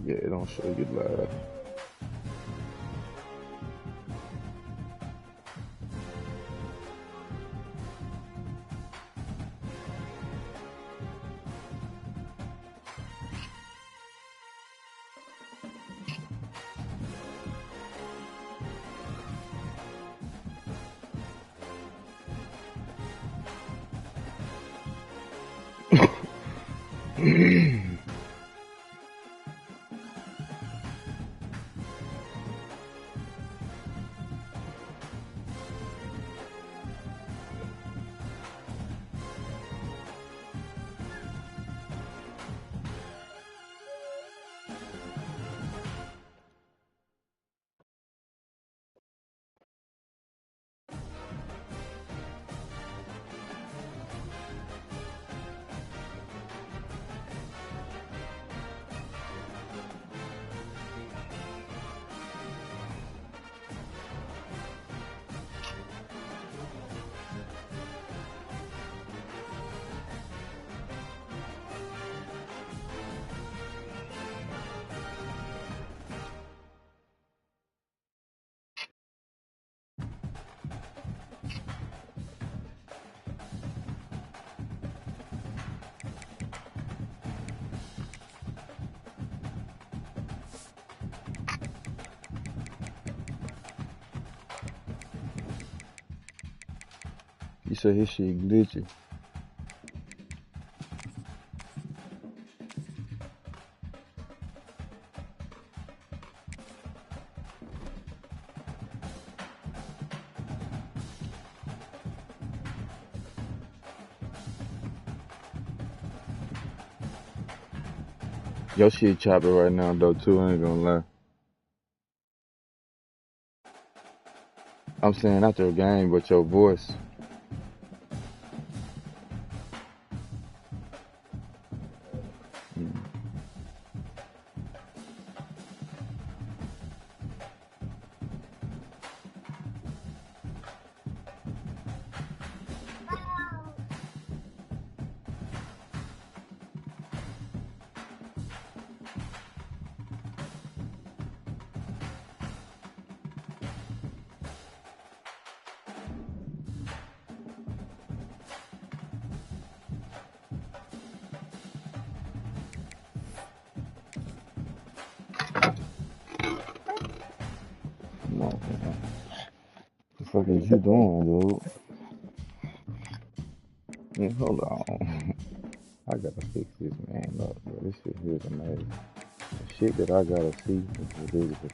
Yeah, it don't show you live. You said his shit glitchy. Your shit choppy right now though too, I ain't gonna lie. I'm saying not your game, but your voice. Mm. No, man. The fuck is you doing, dude? Man, hold on. I gotta fix this, man. Look, bro, this shit here is amazing. The shit that I gotta see is ridiculous.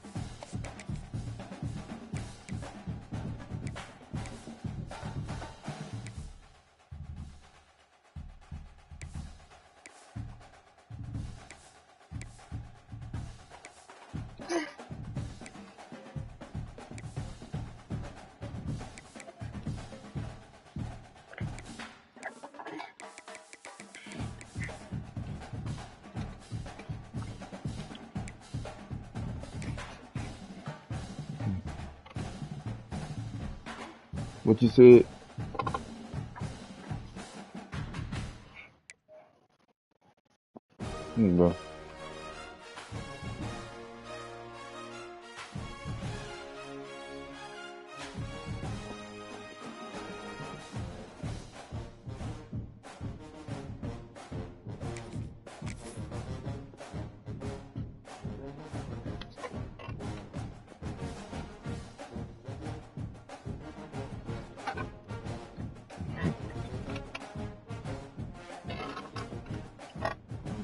What you said? Bro.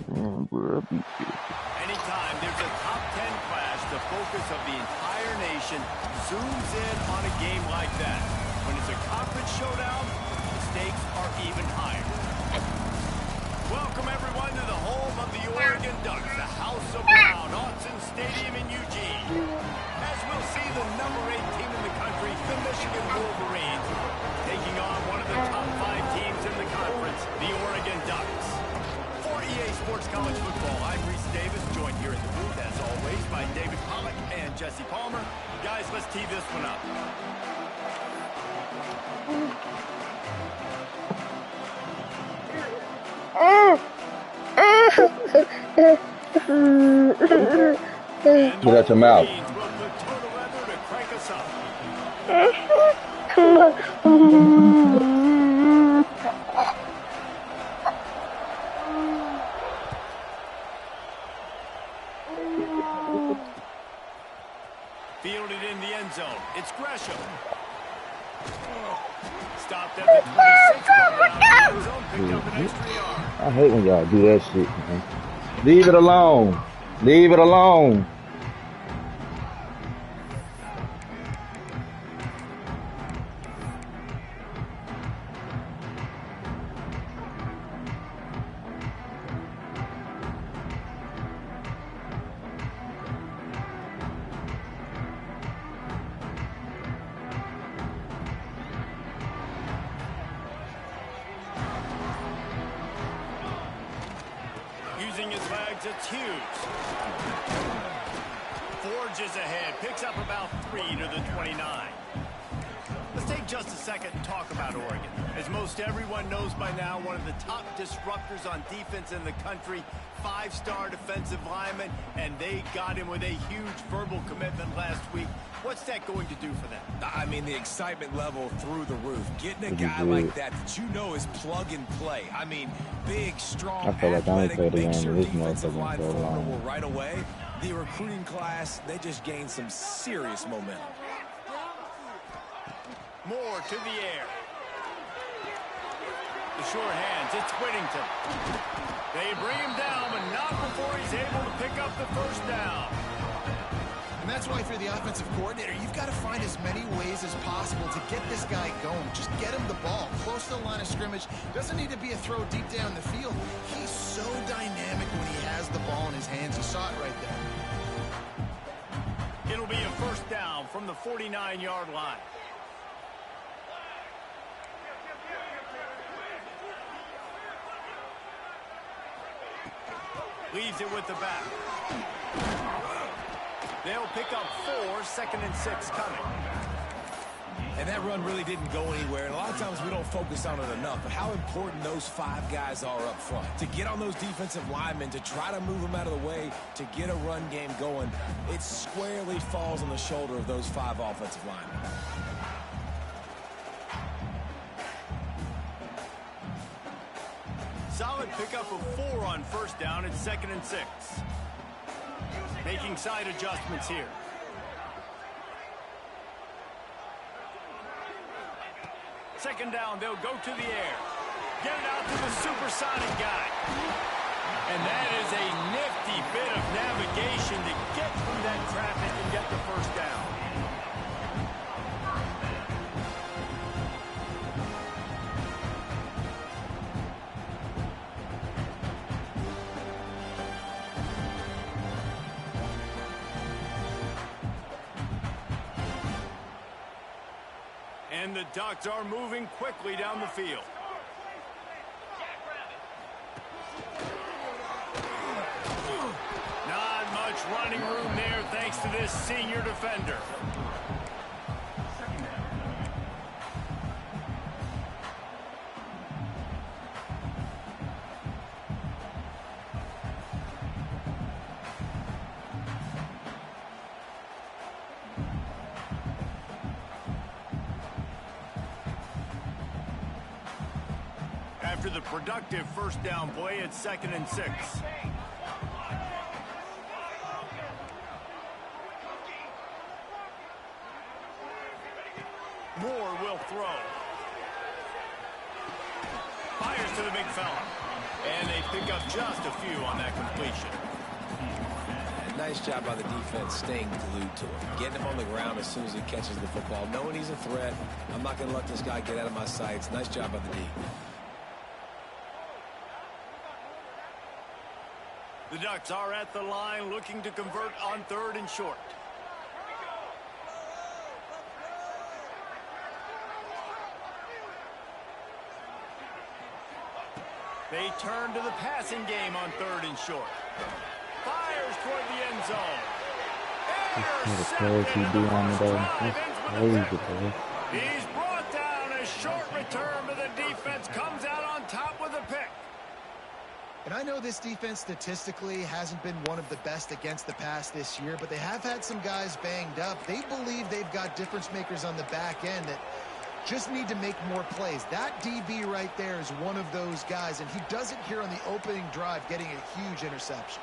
Man, bro, I be Anytime there's a top 10 clash, the focus of the entire nation zooms in on a game like that. When it's a conference showdown, the stakes are even higher. Welcome, everyone, to the home of the Oregon Ducks, the House of Brown, Autzen Stadium in Eugene. As we'll see the number 8 team in the country, the Michigan Wolverines, taking on one of the top 5 teams in the conference, the Oregon Ducks. For EA Sports College Football, I'm Reese Davis, joined here in the booth, as always, by David Pollack and Jesse Palmer. Guys, let's tee this one up. Get out your mouth. Fielded in the end zone. It's Gresham. Stopped at the 26. End zone, picked up an extra yard. I hate when y'all do that shit, man. Leave it alone. Leave it alone. Using his legs, it's Hughes. Forges ahead, picks up about 3 to the 29. Let's take just a second and talk about Oregon. As most everyone knows by now, one of the top disruptors on defense in the country, 5-star defensive lineman, and they got him with a huge verbal commitment last week. What's that going to do for them? I mean, the excitement level through the roof. Getting a guy like that you know is plug and play. I mean, big, strong, athletic, make sure defensive line formidable right away. The recruiting class, they just gained some serious momentum. Moore to the air. The short hands, it's Whittington. They bring him down, but not before he's able to pick up the first down. And that's why, if you're the offensive coordinator, you've got to find as many ways as possible to get this guy going. Just get him the ball close to the line of scrimmage. Doesn't need to be a throw deep down the field. He's so dynamic when he has the ball in his hands. You saw it right there. It'll be a first down from the 49-yard line. Leaves it with the back. They'll pick up 4, 2nd and 6 coming. And that run really didn't go anywhere. And a lot of times we don't focus on it enough. But how important those 5 guys are up front. To get on those defensive linemen, to try to move them out of the way, to get a run game going, it squarely falls on the shoulder of those 5 offensive linemen. Solid pickup of 4 on first down. It's 2nd and 6. Making side adjustments here. Second down, they'll go to the air. Get it out to the supersonic guy. And that is a nifty bit of navigation to get through that traffic and get the first down. And the Ducks are moving quickly down the field. Not much running room there thanks to this senior defender. After the productive first down play, it's 2nd and 6. Moore will throw. Fires to the big fella. And they pick up just a few on that completion. Nice job by the defense staying glued to him. Getting him on the ground as soon as he catches the football. Knowing he's a threat. I'm not going to let this guy get out of my sights. Nice job by the D. The Ducks are at the line looking to convert on 3rd and short. They turn to the passing game on 3rd and short. Fires toward the end zone. He's brought down. A short return, but the defense comes out on top with a pick. And I know this defense statistically hasn't been one of the best against the pass this year, but they have had some guys banged up. They believe they've got difference makers on the back end that just need to make more plays. That DB right there is one of those guys, and he does it here on the opening drive, getting a huge interception.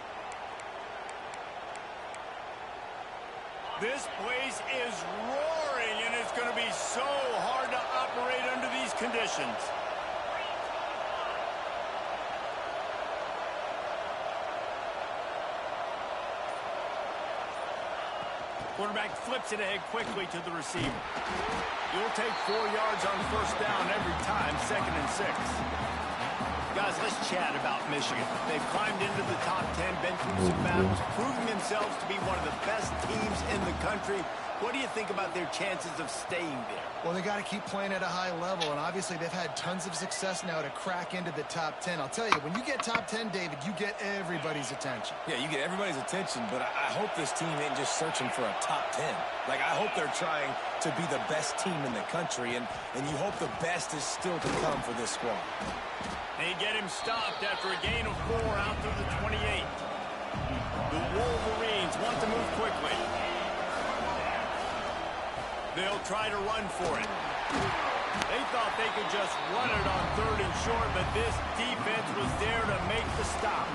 This place is roaring, and it's going to be so hard to operate under these conditions. Quarterback flips it ahead quickly to the receiver. You'll take 4 yards on first down every time, 2nd and 6. Guys, let's chat about Michigan. They've climbed into the top 10, been through some battles, proving themselves to be one of the best teams in the country. What do you think about their chances of staying there? Well, they got to keep playing at a high level, and obviously they've had tons of success now to crack into the top 10. I'll tell you, when you get top 10, David, you get everybody's attention. Yeah, you get everybody's attention, but I hope this team ain't just searching for a top 10. Like, I hope they're trying to be the best team in the country, and you hope the best is still to come for this squad. They get him stopped after a gain of 4 out through the 28. The Wolverines want to move quickly. They'll try to run for it. They thought they could just run it on 3rd and short, but this defense was there to make the stop.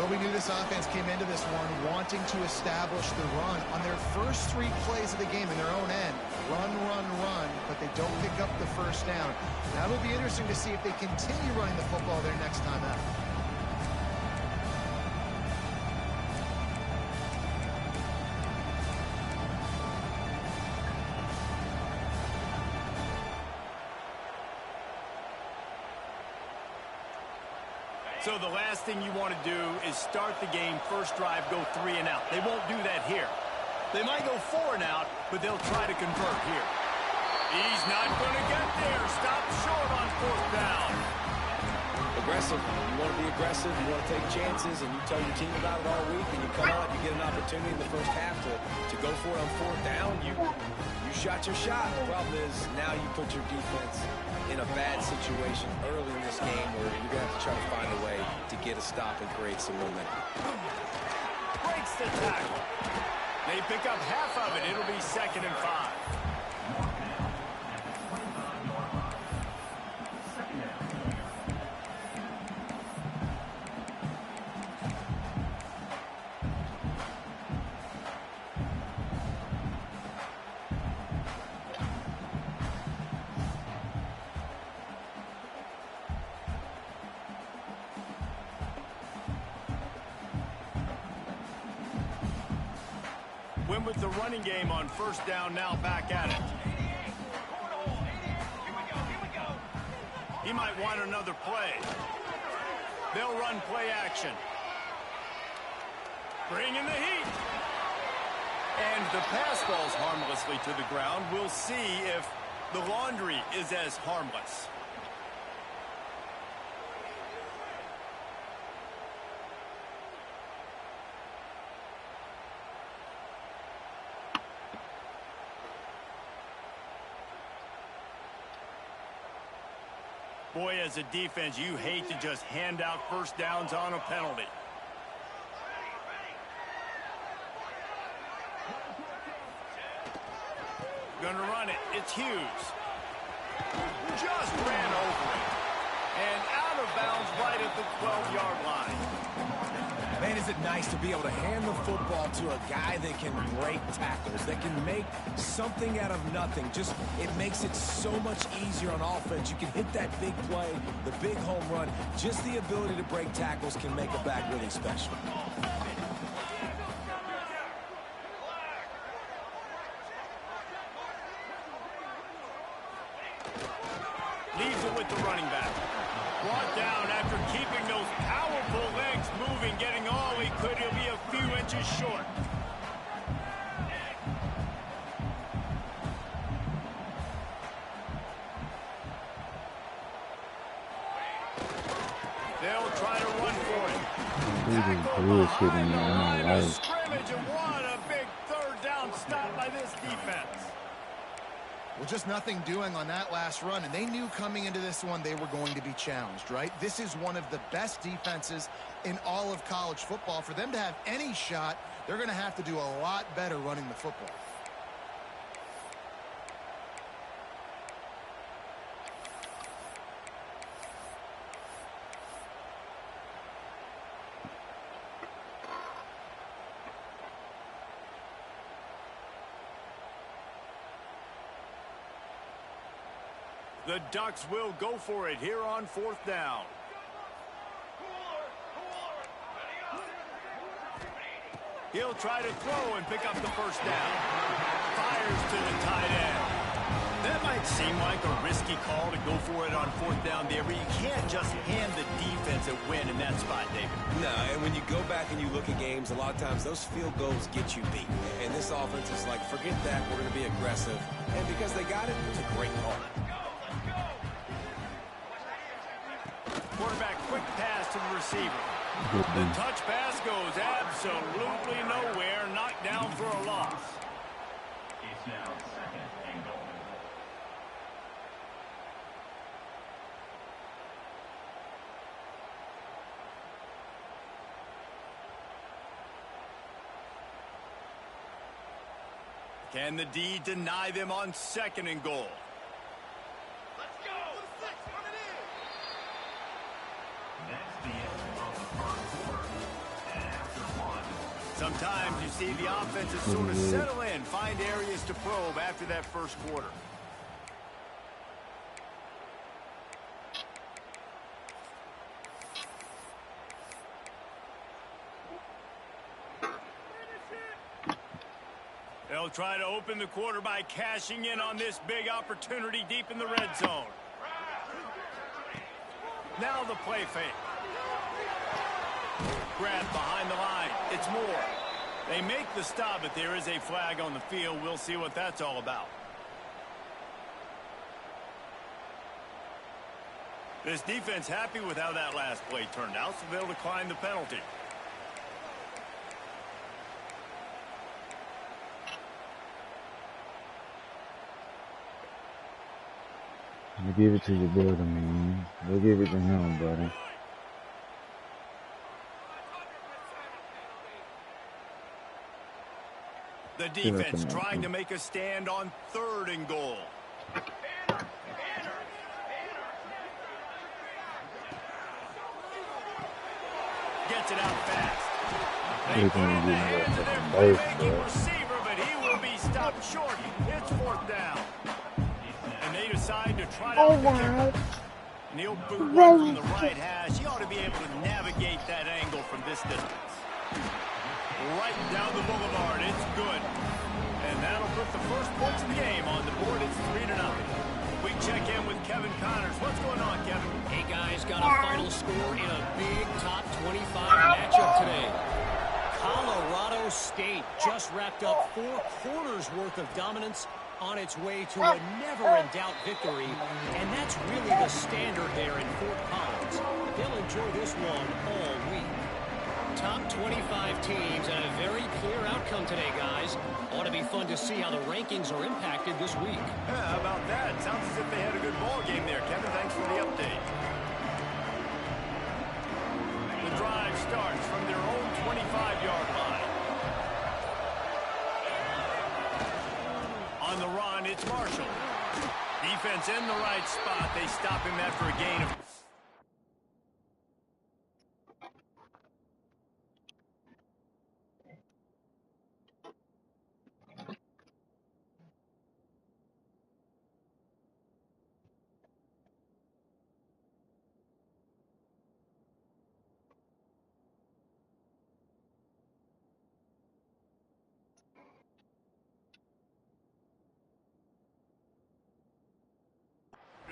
Well, we knew this offense came into this one wanting to establish the run on their first 3 plays of the game in their own end. Run, run, run, but they don't pick up the first down. Now it'll be interesting to see if they continue running the football their next time out. So the last thing you want to do is start the game, first drive, go 3 and out. They won't do that here. They might go 4 and out, but they'll try to convert here. He's not going to get there. Stop short on 4th down. Aggressive. You want to be aggressive. You want to take chances, and you tell your team about it all week, and you come out, you get an opportunity in the first half to go for it on 4th down. You shot your shot. The problem is now you put your defense in a bad situation early in this game where you're going to have to try to find a way to get a stop and create some momentum. Breaks the tackle. They pick up half of it. It'll be 2nd and 5. Win with the running game on first down, now back at it. He might want another play. They'll run play action. Bring in the heat. And the pass falls harmlessly to the ground. We'll see if the laundry is as harmless. Boy, as a defense, you hate to just hand out first downs on a penalty. Gonna run it. It's Hughes. Just ran over it. And out of bounds right at the 12-yard line. Man, is it nice to be able to hand the football to a guy that can break tackles, that can make something out of nothing. Just, it makes it so much easier on offense. You can hit that big play, the big home run. Just the ability to break tackles can make a back really special. Leaves it with the running back. Brought down after keeping those powerful legs moving, getting all he could. He'll be a few inches short. They'll try to run for it. Bullshitting me on my Line of life. scrimmage, and what a big 3rd down stop by this defense. Well, just nothing doing on that last run, and they knew coming into this one they were going to be challenged, right? This is one of the best defenses in all of college football. For them to have any shot, they're going to have to do a lot better running the football. The Ducks will go for it here on 4th down. He'll try to throw and pick up the first down. Fires to the tight end. That might seem like a risky call to go for it on 4th down there, but you can't just hand the defense a win in that spot, David. No, and when you go back and you look at games, a lot of times those field goals get you beat. And this offense is like, forget that, we're going to be aggressive. And because they got it, it's a great call. Quarterback quick pass to the receiver. The touch pass goes absolutely nowhere, knocked down for a loss. It's now 2nd and goal. Can the D deny them on 2nd and goal? Sometimes you see the offenses sort of settle in, find areas to probe after that first quarter. They'll try to open the quarter by cashing in on this big opportunity deep in the red zone. Now the play fake. Grab behind the line. It's Moore. They make the stop, but there is a flag on the field. We'll see what that's all about. This defense happy with how that last play turned out, so they'll decline the penalty. They give it to your brother, man. They give it to him, buddy. The defense trying to make a stand on 3rd and goal. Gets it out fast. They put in the hands of their playmaking receiver, but he will be stopped short. It's 4th down. And they decide to try to kick. And he'll boot one from the right hash. He ought to be able to navigate that angle from this distance. Right down the boulevard. It's good. And that'll put the first points of the game on the board. It's 3-0. We check in with Kevin Connors. What's going on, Kevin? Hey, guys, got a final score in a big top 25 matchup today. Colorado State just wrapped up 4 quarters worth of dominance on its way to a never-in-doubt victory, and that's really the standard there in Fort Collins. They'll enjoy this one all week. Top 25 teams and a very clear outcome today, guys. Ought to be fun to see how the rankings are impacted this week. Yeah, how about that? Sounds as if they had a good ball game there, Kevin. Thanks for the update. The drive starts from their own 25-yard line. On the run, it's Marshall. Defense in the right spot. They stop him after a gain of...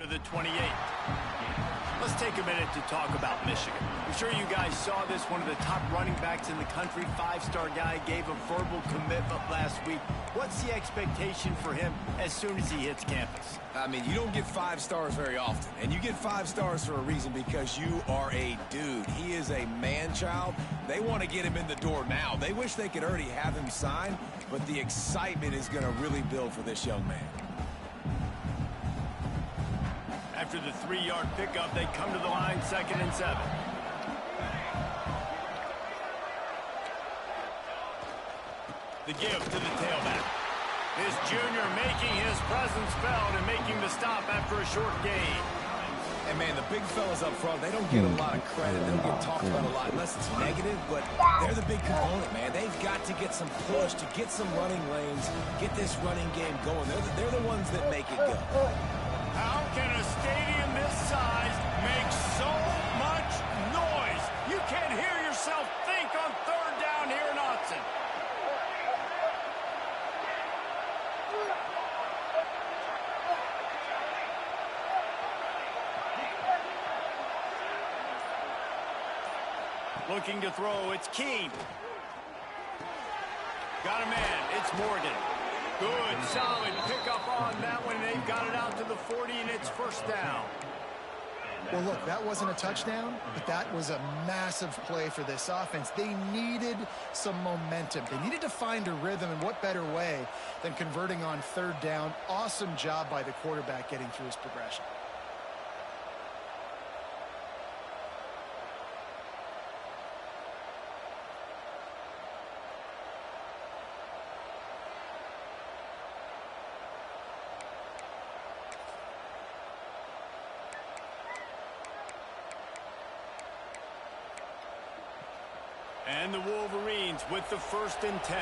to the 28. Let's take a minute to talk about Michigan. I'm sure you guys saw this. One of the top running backs in the country, 5-star guy, gave a verbal commitment last week. What's the expectation for him as soon as he hits campus? I mean, you don't get 5 stars very often, and you get 5 stars for a reason, because you are a dude. He is a man-child. They want to get him in the door now. They wish they could already have him signed, but the excitement is going to really build for this young man. After the 3-yard pickup, they come to the line 2nd and 7. The give to the tailback. This junior making his presence felt and making the stop after a short gain. And, man, the big fellas up front, they don't get a lot of credit. They don't get talked about a lot unless it's negative, but they're the big component, man. They've got to get some push, to get some running lanes, get this running game going. They're the ones that make it go. How can a stadium this size make so much noise? You can't hear yourself think on 3rd down here in Autzen. Looking to throw, it's Keene. Got a man, it's Morgan. Good, solid pickup on that one. They've got it out to the 40, and it's 1st down. Well, look, that wasn't a touchdown, but that was a massive play for this offense. They needed some momentum. They needed to find a rhythm, and what better way than converting on 3rd down. Awesome job by the quarterback getting through his progression. And the Wolverines with the 1st and 10.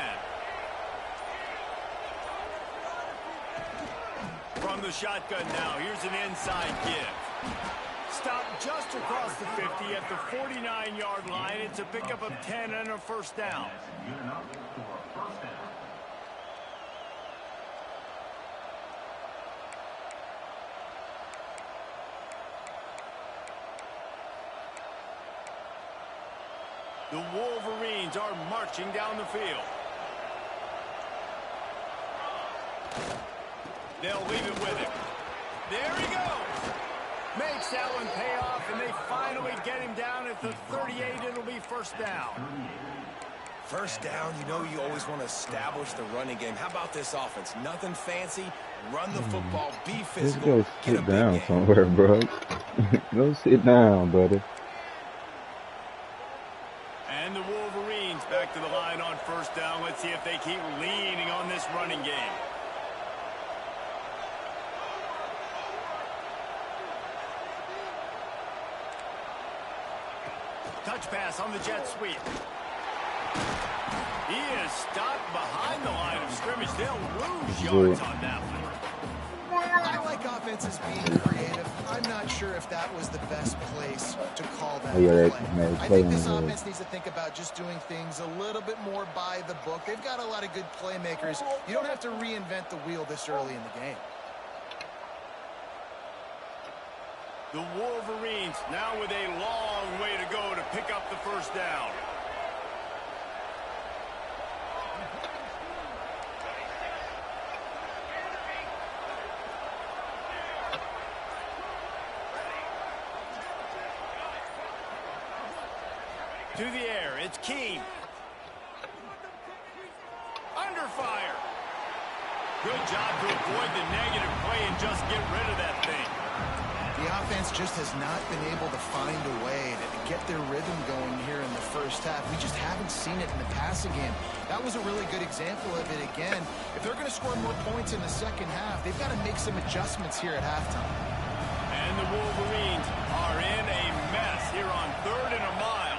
From the shotgun now, here's an inside give. Stop just across the 50 at the 49-yard line. It's a pickup of 10 and a 1st down. The Wolverines are marching down the field. They'll leave it with him. There he goes. Makes that one pay off, and they finally get him down at the 38. It'll be 1st down. 1st down, you know you always want to establish the running game. How about this offense? Nothing fancy. Run the football. Be Just physical. go sit down somewhere, bro. Go sit down, buddy. And the Wolverines back to the line on 1st down. Let's see if they keep leaning on this running game. Touch pass on the jet sweep. He is stopped behind the line of scrimmage. They'll lose yards on that one. I like offenses being creative. I'm not sure if that was the best place to call that play. I think this offense needs to think about just doing things a little bit more by the book. They've got a lot of good playmakers. You don't have to reinvent the wheel this early in the game. The Wolverines now with a long way to go to pick up the 1st down. To the air, it's Keene. Under fire. Good job to avoid the negative play and just get rid of that thing. The offense just has not been able to find a way to get their rhythm going here in the 1st half. We just haven't seen it in the passing game. That was a really good example of it again. If they're going to score more points in the 2nd half, they've got to make some adjustments here at halftime. And the Wolverines are in a mess here on 3rd and a mile.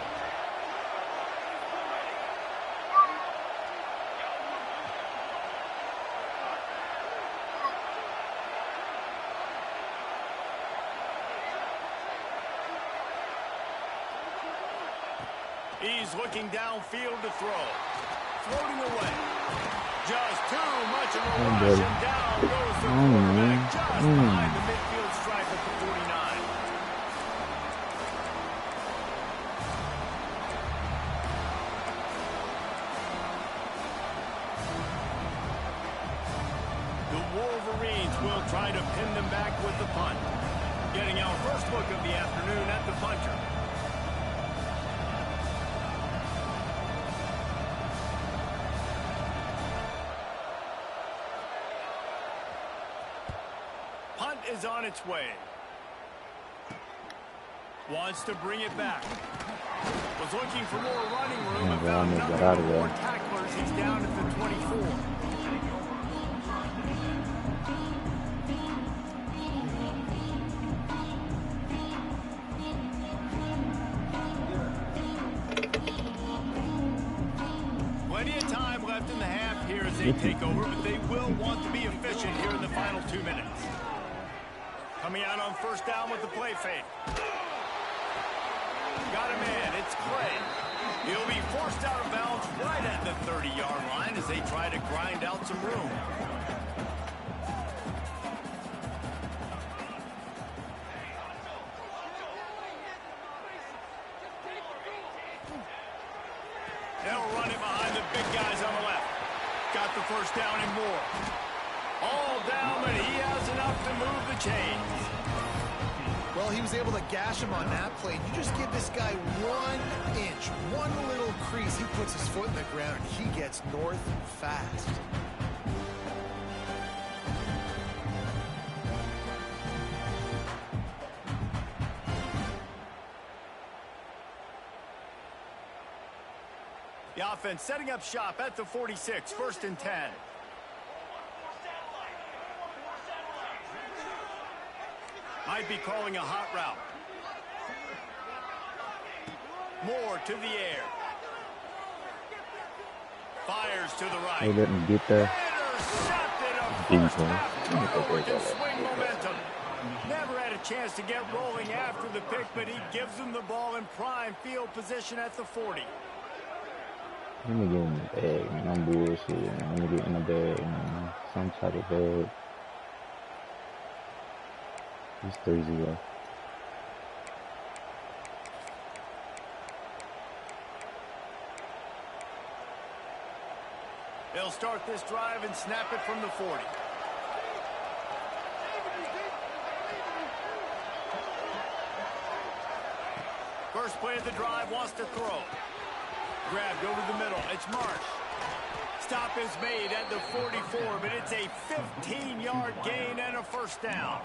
He's looking downfield to throw. Floating away. Just too much of a rush, and down goes the quarterback just behind the midfield stripe at the 49. The Wolverines will try to pin them back with the punt. Getting our first look of the afternoon at the punter. Is on its way. Wants to bring it back. Was looking for more running room Yeah, and they found almost nothing got out of but more there. tacklers. He's down at the 24. Plenty of time left in the half here as they take over, but they will want to be efficient here in the final 2 minutes. Coming out on first down with the play fake. Got a man, it's Clay. He'll be forced out of bounds right at the 30-yard line as they try to grind out some room. They'll run it behind the big guys on the left. Got the first down and more. All down, but he has enough to move the chains. Well, he was able to gash him on that play. You just give this guy 1 inch, one little crease. He puts his foot in the ground, and he gets north fast. The offense setting up shop at the 46, 1st and 10. Might be calling a hot route. Moore to the air. Fires to the right. They didn't get there. Intercepted a Defense. first half turnover can swing momentum. Never had a chance to get rolling after the pick, but he gives them the ball in prime field position at the 40. Let me get in the bag, man. I'm bullshit, man. Let me get in the bag, man. Some type of bag. It's 3-0. They'll start this drive and snap it from the 40. First play of the drive, wants to throw. Grabbed over the middle. It's Marsh. Stop is made at the 44, but it's a 15-yard gain and a first down.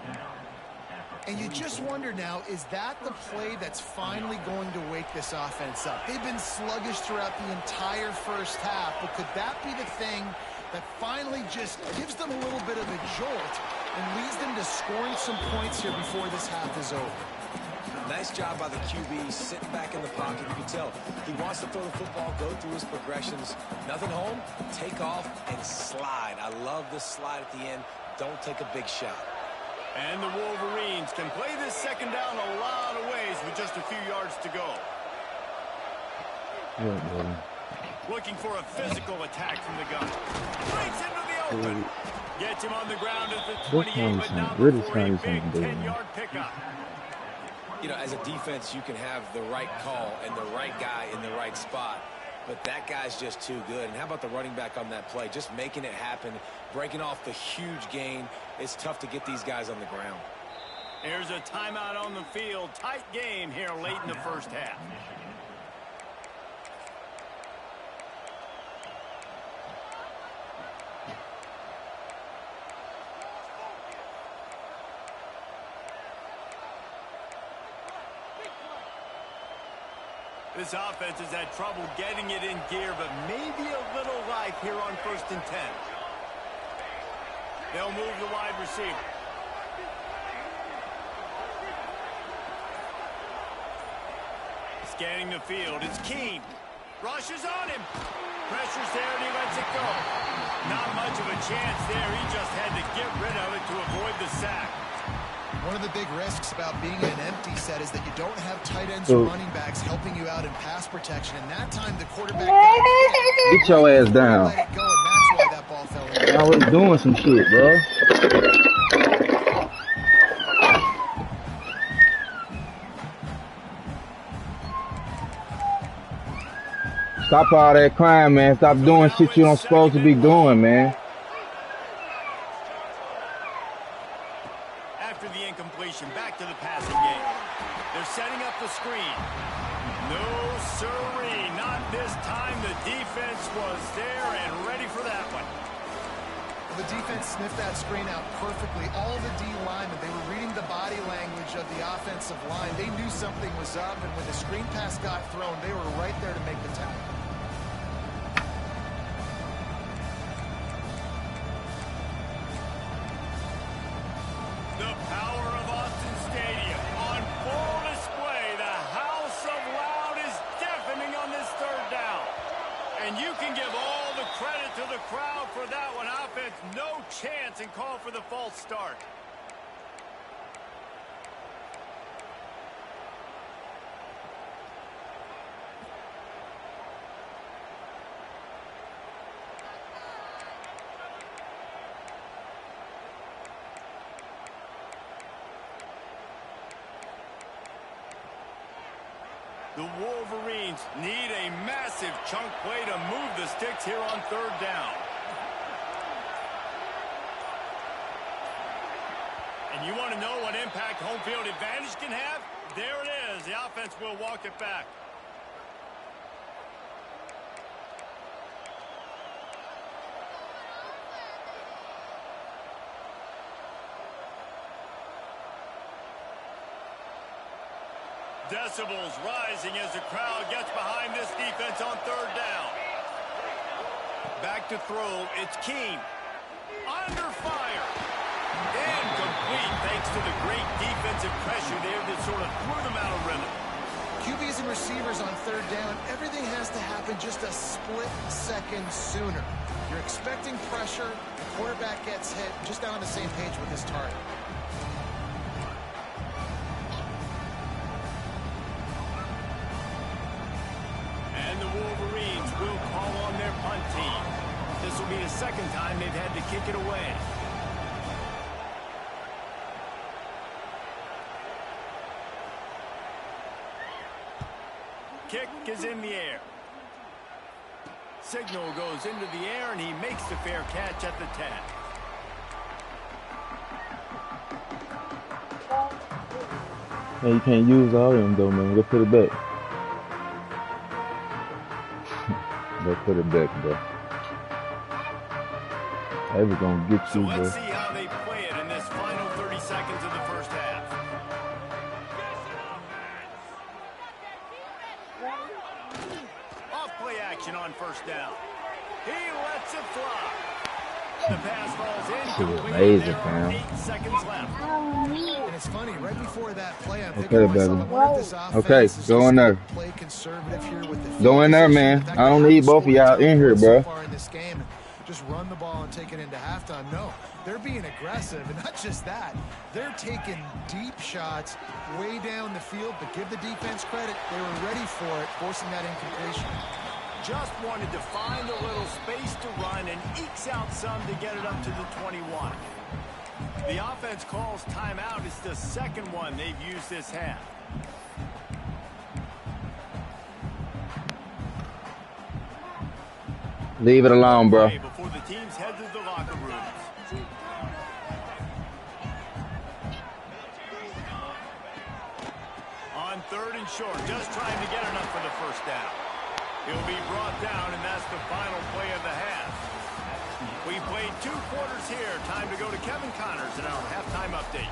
And you just wonder now, is that the play that's finally going to wake this offense up? They've been sluggish throughout the entire first half, but could that be the thing that finally just gives them a little bit of a jolt and leads them to scoring some points here before this half is over? Nice job by the QB, sitting back in the pocket. You can tell he wants to throw the football, go through his progressions. Nothing home, take off, and slide. I love this slide at the end. Don't take a big shot. And the Wolverines can play this second down a lot of ways with just a few yards to go. Yeah, buddy. Looking for a physical attack from the gun. Breaks into the open. Gets him on the ground at the 28, but now really before a trying big something, 10-yard pickup. You know, as a defense, you can have the right call and the right guy in the right spot, but that guy's just too good. And how about the running back on that play? Just making it happen, breaking off the huge gain. It's tough to get these guys on the ground. Here's a timeout on the field. Tight game here late in the first half. This offense has had trouble getting it in gear, but maybe a little life here on 1st and 10. They'll move the wide receiver. Scanning the field, it's Keene. Rushes on him. Pressure's there and he lets it go. Not much of a chance there. He just had to get rid of it to avoid the sack. One of the big risks about being in an empty set is that you don't have tight ends or running backs helping you out in pass protection. And that time, the quarterback Get your ass down. let it go, and that's why that ball fell in. I was doing some shit, bro. Stop all that crying, man. Stop doing shit you don't supposed to be doing, man. After the incompletion, back to the passing game. They're setting up the screen. No siree, not this time. The defense was there and ready for that one. The defense sniffed that screen out perfectly. All the D linemen, they were reading the body language of the offensive line. They knew something was up, and when the screen pass got thrown, they were right there to make the tackle. The power of Austin Stadium on full display. The house of loud is deafening on this third down. And you can give all the credit to the crowd for that one. Offense, no chance, and call for the false start. The Wolverines need a massive chunk play to move the sticks here on third down. And you want to know what impact home field advantage can have? There it is. The offense will walk it back. Decibels rising as the crowd gets behind this defense on third down. Back to throw. It's Keene. Under fire. Incomplete thanks to the great defensive pressure there that sort of threw them out of rhythm. QBs and receivers on third down, everything has to happen just a split second sooner. You're expecting pressure, the quarterback gets hit, just not on the same page with his target. Wolverines will call on their punt team. This will be the second time they've had to kick it away. Kick is in the air. Signal goes into the air, and he makes the fair catch at the 10. Hey, you can't use all of them though, man. Go put it back. Go put it back, bro. They was gonna get you, bro. So let's see how they play it in this final 30 seconds of the first half. Off play action on first down. He lets it fly. The pass falls in. Amazing, fam. 8 seconds left. And it's funny, right before that play, I'm thinking Okay, to myself, baby. I wonder if this offense Okay, is just go in there. play conservative here with the Go in there, man. I don't need both of y'all in here, bro. So far in this game, just run the ball and take it into halftime. No, they're being aggressive, and not just that, they're taking deep shots way down the field. But give the defense credit; they were ready for it, forcing that incompletion. Just wanted to find a little space to run and ekes out some to get it up to the 21. The offense calls timeout. It's the second one they've used this half. Leave it alone, bro. Before the teams head to the locker rooms. On third and short, just trying to get enough for the first down. He'll be brought down, and that's the final play of the half. We played 2 quarters here. Time to go to Kevin Connors in our halftime update.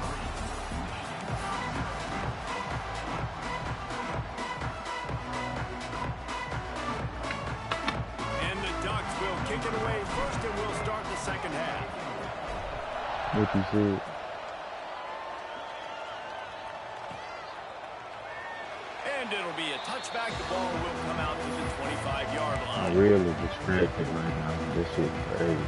And the Ducks will kick it away first, and we'll start the second half. What you said? And it'll be a touchback. The ball will come out to the 25-yard line. I'm really distracted right now. This shit crazy.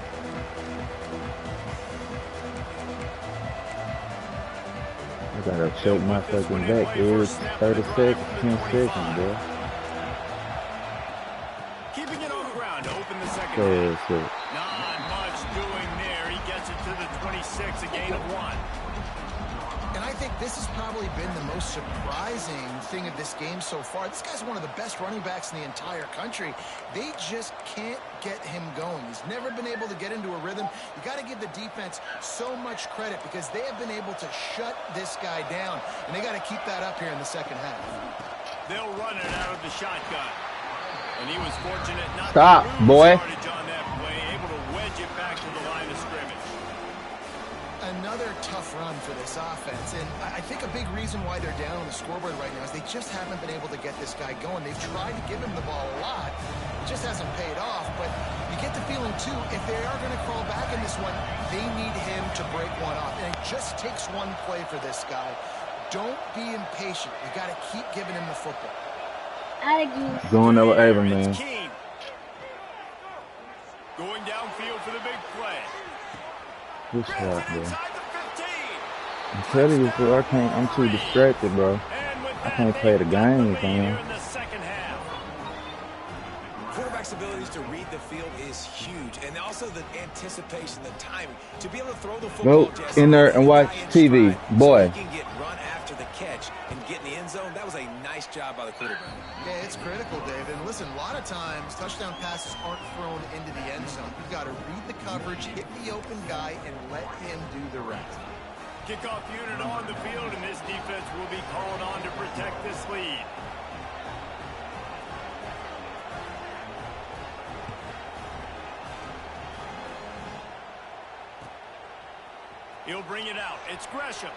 I gotta choke my fucking back every 30 seconds, 10 seconds, bro. Keeping it on the ground to open the second So, half. so. Not much doing there. He gets it to the 26, a gain of 1. And I think this has probably been the most surprising thing of this game so far. This guy's one of the best running backs in the entire country. They just can't get him going. He's never been able to get into a rhythm. You got to give the defense so much credit because they have been able to shut this guy down, and they got to keep that up here in the second half. They'll run it out of the shotgun. And he was fortunate not Stop, to lose boy. yardage on that play, able to wedge it back to the line of scrimmage. Another another tough run for this offense, and I think a big reason why they're down on the scoreboard right now is they just haven't been able to get this guy going. They've tried to give him the ball a lot. It just hasn't paid off, but you get the feeling, too, if they are going to crawl back in this one, they need him to break one off, and it just takes one play for this guy. Don't be impatient. You got to keep giving him the football. Going over Ava, man. Going downfield for the big play. Good shot, bro. I'm telling you, bro, I'm too distracted, bro. I can't play the game, man. Quarterback's abilities to read the field is huge, and also the anticipation, the timing. To be able to throw the football, Go in there and watch TV, boy. So he can get run after the catch and get in the end zone. That was a nice job by the quarterback. Yeah, it's critical, Dave. And listen, a lot of times, touchdown passes aren't thrown into the end zone. You've got to read the coverage, hit the open guy, and let him do the rest. Kickoff unit on the field, and this defense will be called on to protect this lead. He'll bring it out. It's Gresham.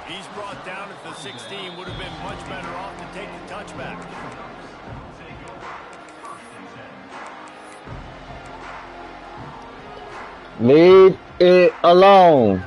He's brought down at the 16. Would have been much better off to take the touchback. Leave it alone.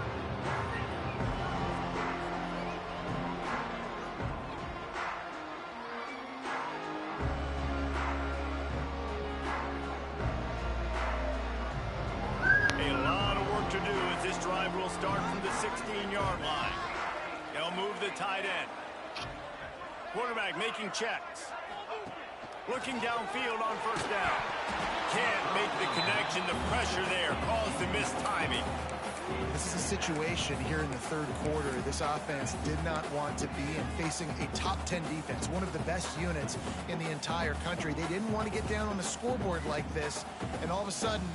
Quarterback making checks. Looking downfield on first down. Can't make the connection. The pressure there caused the missed timing. This is a situation here in the third quarter this offense did not want to be in, facing a top 10 defense, one of the best units in the entire country. They didn't want to get down on the scoreboard like this and all of a sudden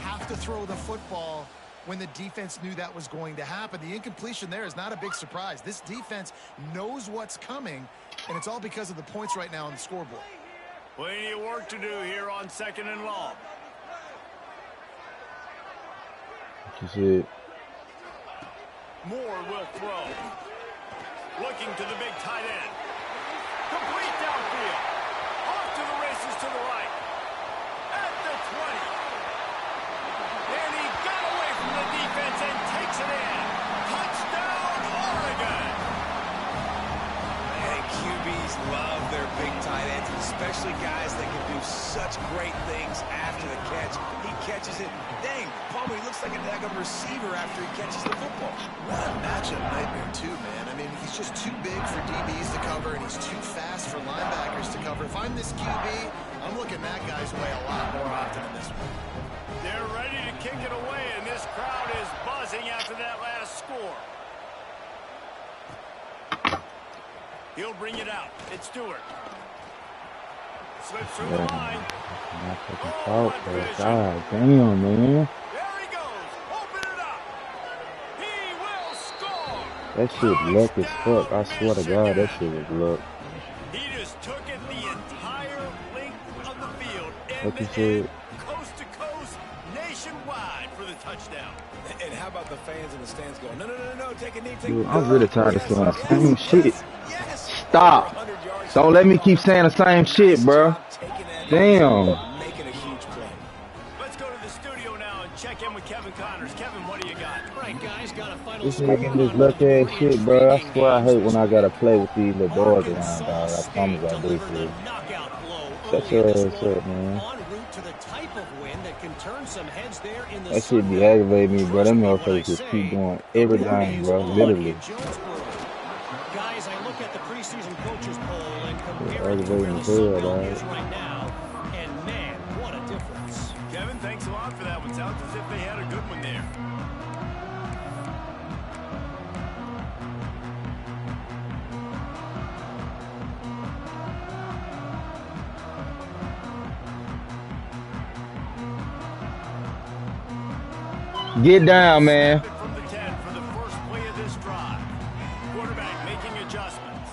have to throw the football when the defense knew that was going to happen. The incompletion there is not a big surprise. This defense knows what's coming, and it's all because of the points right now on the scoreboard. Plenty of work to do here on 2nd and long. That's it. Moore will throw. Looking to the big tight end. Complete downfield. Off to the races to the right. At the 20. And he got away from the defense and takes it in. Touchdown, Oregon. And QBs love their big tight ends, especially guys that can do such great things after the catch. He catches it. Dang, Palmer, he looks like a daggum receiver after he catches the football. What a matchup nightmare, too, man. I mean, he's just too big for DBs to cover, and he's too fast for linebackers to cover. If I'm this QB, I'm looking that guy's way a lot more often than this one. They're ready to kick it away, and this crowd is buzzing after that last score. He'll bring it out. It's Stewart. Slips through the line. God damn, man. There he goes. Open it up. He will score. That shit luck as fuck. I swear to God, that shit was luck. He just took it the entire length of the field. Like you said. Coast to coast, nationwide for the touchdown. And how about the fans in the stands going, no, take a knee, take Dude, a I'm really tired of saying the same shit. Yes. Stop. Don't let me keep saying the same shit, bro. Damn. Making a huge play. Let's go to the studio now and check in with Kevin Connors. Kevin, what do you got? All right, guys, got a final This score nigga this on luck ass shit, bro. I inning swear I hate games. when I gotta play with these little dogs around, Arkansas dog. I State promise I do delivered for you. a knockout blow Shut early your in this ass one, up, man. en route to the type of win that can turn some heads there in the That shit be Sun Belt. aggravating me, bro. Them Trust me when I motherfuckers just say keep going every the game, party's bro. on Literally. in Jonesboro. Guys, I look at the preseason coaches poll and Yeah, compare it to aggravating where the as Sun hell, Belt dog. is right now, and man, what a difference. Kevin, thanks a lot for that one. Sounds as if they had a good one there. Get down, man. From the 10 for the first play of this drive. Quarterback making adjustments.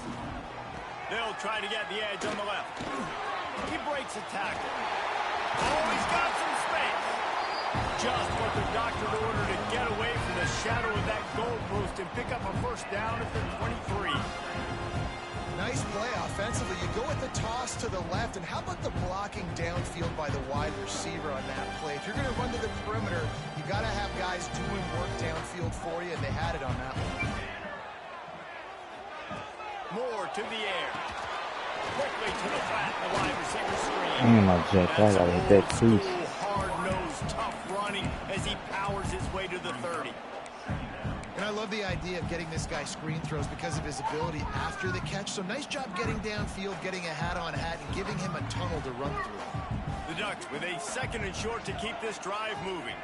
They'll try to get the edge on the left. He breaks a tackle. Oh, he's got some space. just what the doctor ordered to get away from the shadow of that goalpost and pick up a first down at the 23. Nice play offensively. You go with the toss to the left, and how about the blocking downfield by the wide receiver on that play? If you're going to run to the perimeter, you got to have guys doing work downfield for you, and they had it on that one. Moore to the air. Quickly to the flat, the wide receiver screen. Damn, I jumped. I gotta hit that crease. Hard-nosed, tough running as he powers his way to the 30. And I love the idea of getting this guy screen throws because of his ability after the catch. So nice job getting downfield, getting a hat-on-hat, and giving him a tunnel to run through. The Ducks with a 2nd and short to keep this drive moving.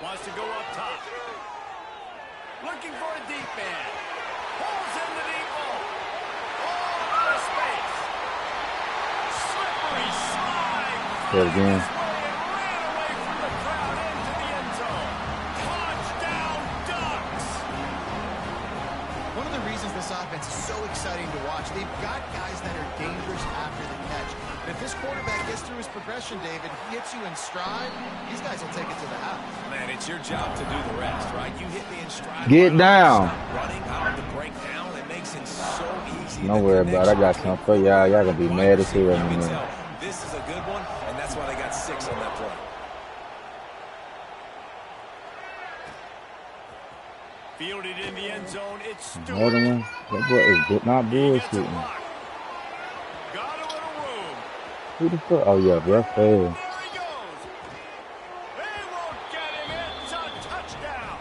Wants to go up top. Looking for a deep man. Pulls in the deep ball. All out of space. Slippery slide. Play it again. Ran away from the crowd into the end zone. Touchdown, Ducks. One of the reasons this offense is so exciting to watch, they've got guys that are dangerous after the catch. And if this quarterback gets through his progression, David, he hits you in stride, these guys will take it to the house. Man, it's your job to do the rest, right? You hit me in stride. Get down. Stop running out of the breakdown. It makes it so easy. Don't worry about it. I got something for y'all. Y'all gonna be mad as hell in a minute. This is a good one, and that's why they got 6 on that play. Fielded in the end zone. It's Stewart. Another one. That boy is not bullshitting. Got a little room. Who the fuck? Oh yeah, rough fast. There he goes. They won't get him. It's a touchdown.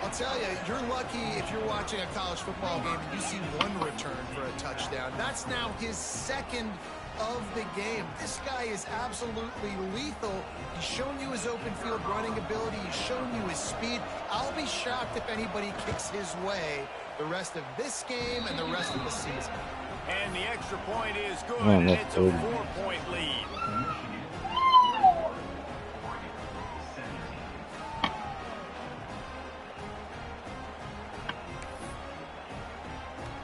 I'll tell you, you're lucky if you're watching a college football game and you see one return for a touchdown. That's now his 2nd of the game. This guy is absolutely lethal. He's shown you his open field running ability. He's shown you his speed. I'll be shocked if anybody kicks his way the rest of this game and the rest of the season. And the extra point is good. Oh, that's it's a good. 4-point lead.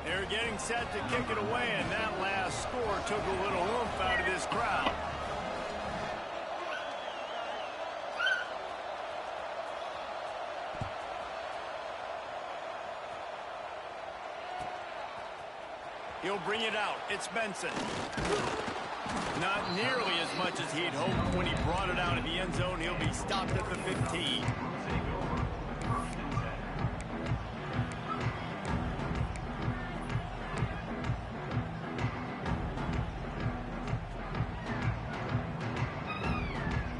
They're getting set to kick it away, and that last score took a little oomph out of this crowd. He'll bring it out. It's Benson. Not nearly as much as he'd hoped when he brought it out of the end zone. He'll be stopped at the 15.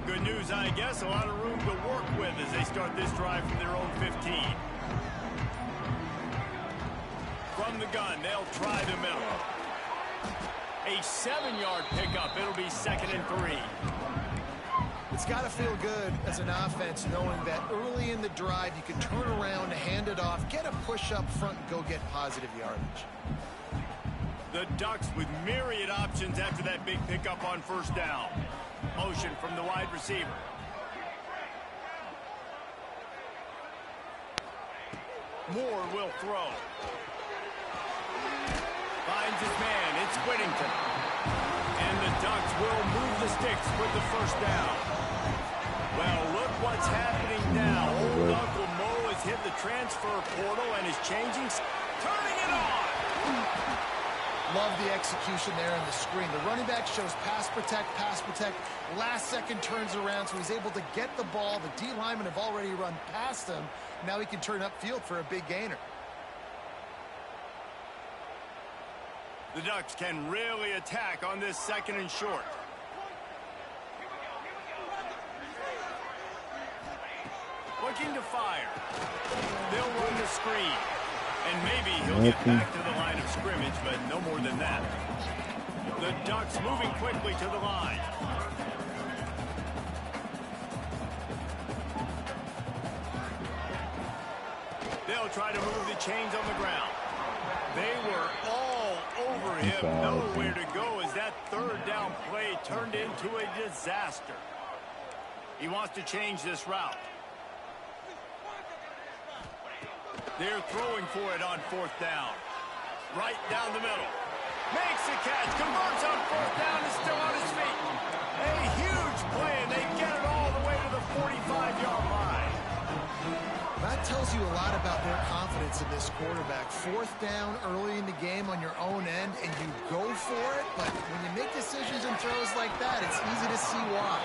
Good news, I guess. A lot of room to work with as they start this drive from their own 15. From the gun, they'll try the middle. A 7-yard pickup. It'll be 2nd and 3. It's got to feel good as an offense knowing that early in the drive you can turn around, hand it off, get a push up front, and go get positive yardage. The Ducks with myriad options after that big pickup on first down. Motion from the wide receiver. Moore will throw. Finds his man. It's Whittington. And the Ducks will move the sticks with the first down. Well, look what's happening now. Old Uncle Mo has hit the transfer portal and is changing. Turning it on. Love the execution there in the screen. The running back shows pass protect, pass protect. Last second turns around, so he's able to get the ball. The D linemen have already run past him. Now he can turn upfield for a big gainer. The Ducks can really attack on this 2nd and short. Looking to fire. They'll run the screen. And maybe he'll get back to the line of scrimmage, but no more than that. The Ducks moving quickly to the line. They'll try to move the chains on the ground. They were all over him. Nowhere to go as that 3rd down play turned into a disaster. He wants to change this route. They're throwing for it on 4th down. Right down the middle. Makes the catch. Converts on 4th down. Is still on his feet. A huge play, and they get it all the way to the 45-yard line. That tells you a lot about their confidence in this quarterback. 4th down early in the game on your own end, and you go for it, but when you make decisions and throws like that, it's easy to see why.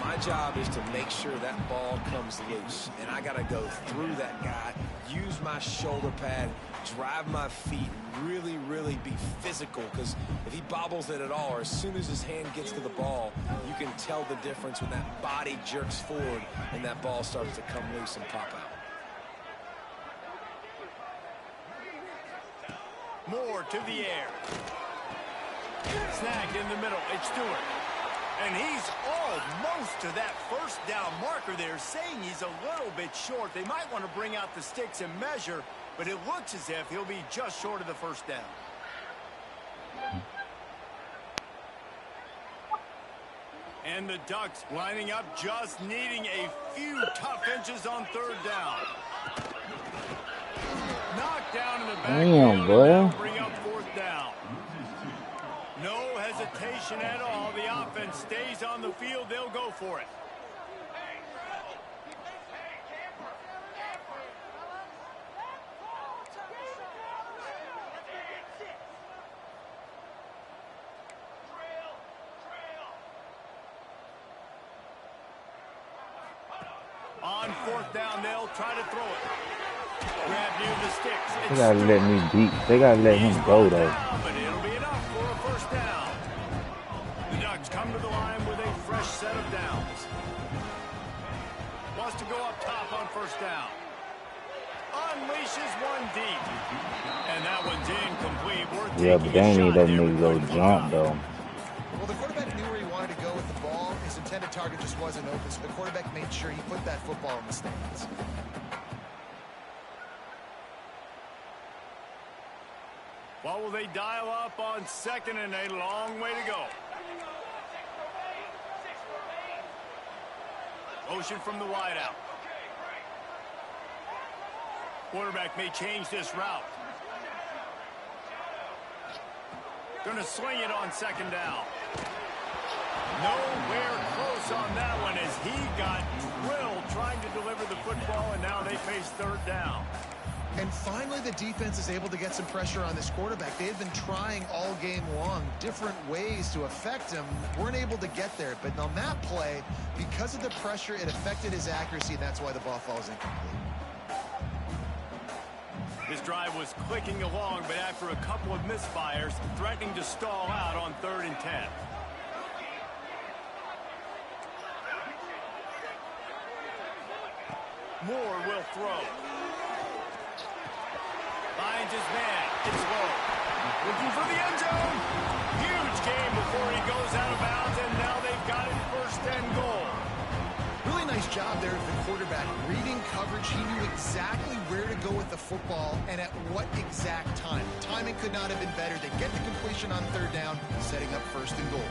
My job is to make sure that ball comes loose, and I got to go through that guy, use my shoulder pad, drive my feet, really, really be physical, because if he bobbles it at all, or as soon as his hand gets to the ball, you can tell the difference when that body jerks forward and that ball starts to come loose and pop out. Moore to the air. Snagged in the middle. It's Stewart. And he's almost to that first down marker there, saying he's a little bit short. They might want to bring out the sticks and measure, but it looks as if he'll be just short of the first down. And the Ducks lining up, just needing a few tough inches on 3rd down. Knocked down in the backfield. Damn, boy. Bring up 4th down. No hesitation at all. The offense stays on the field. They'll go for it. On 4th down, they'll try to throw it. Grab near the sticks. They gotta let me beat. They gotta let him go though. But it'll be enough for a first down. The Ducks come to the line with a fresh set of downs. Wants to go up top on 1st down. Unleashes one deep. And that one's incomplete. Yeah, but they ain't need that nigga go jump though. Well, the quarterback knew where he wanted to go with the ball. His intended target just wasn't open, so the quarterback made sure he put that football in the stands. What will they dial up on 2nd and a long way to go? Motion from the wideout. Quarterback may change this route. Gonna swing it on 2nd down. Nowhere close on that one as he got drilled trying to deliver the football, and now they face 3rd down. And finally, the defense is able to get some pressure on this quarterback. They had been trying all game long different ways to affect him. Weren't able to get there. But on that play, because of the pressure, it affected his accuracy, and that's why the ball falls incomplete. This drive was clicking along, but after a couple of misfires, threatening to stall out on 3rd and 10. Moore will throw. Finds his man. It's low. Looking for the end zone. Huge game before he goes out of bounds, and now they've got it 1st and goal. Really nice job there of the quarterback. Reading coverage, he knew exactly where to go with the football and at what exact time. Timing could not have been better. They get the completion on 3rd down, setting up 1st and goal.